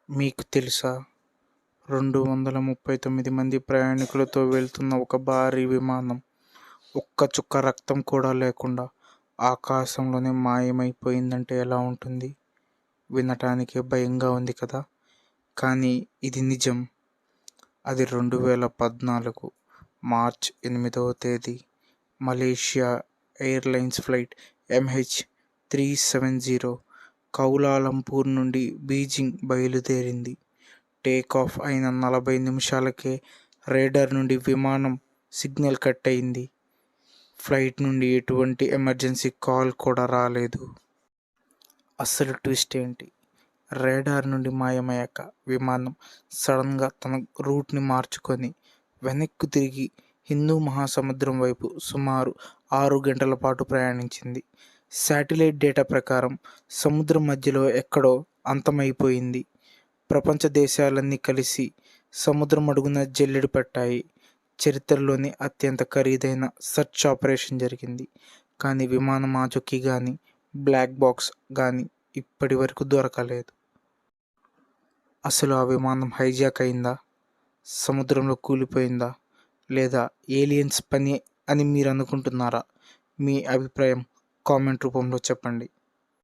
మీకు తెలుసా? 239 మంది ప్రయాణికులతో వెళ్తున్న ఒక భారీ విమానం ఒక్క చుక్క రక్తం కూడా లేకుండా ఆకాశంలోనే మాయమైపోయిందంటే ఎలా ఉంటుంది? వినటానికే భయంగా ఉంది కదా! కానీ ఇది నిజం. అది 2014 మార్చ్ 8వ తేదీ Malaysia airlines flight MH370 Kuala Lumpur నుండి బీజింగ్ బయలుదేరింది. టేకాఫ్ అయిన 40 నిమిషాలకే రేడార్ నుండి విమానం సిగ్నల్ కట్ అయింది. ఫ్లైట్ నుండి ఎటువంటి ఎమర్జెన్సీ కాల్ కూడా రాలేదు. అసలు ట్విస్ట్ ఏంటి? రేడార్ నుండి మాయమయ్యాక విమానం సడన్గా తన రూట్ని మార్చుకొని వెనక్కు తిరిగి హిందూ మహాసముద్రం వైపు సుమారు 6 గంటల పాటు ప్రయాణించింది. శాటిలైట్ డేటా ప్రకారం సముద్రం మధ్యలో ఎక్కడో అంతమైపోయింది. ప్రపంచ దేశాలన్నీ కలిసి సముద్రం అడుగున జల్లెడ పట్టాయి. చరిత్రలోని అత్యంత ఖరీదైన సెర్చ్ ఆపరేషన్ జరిగింది. కానీ విమానం ఆచూకీ కానీ బ్లాక్ బాక్స్ కానీ ఇప్పటి వరకు దొరకలేదు. అసలు ఆ విమానం హైజాక్ అయిందా? సముద్రంలో కూలిపోయిందా? లేదా ఏలియన్స్ పని అని మీరు అనుకుంటున్నారా? మీ అభిప్రాయం కామెంట్ రూపంలో చెప్పండి.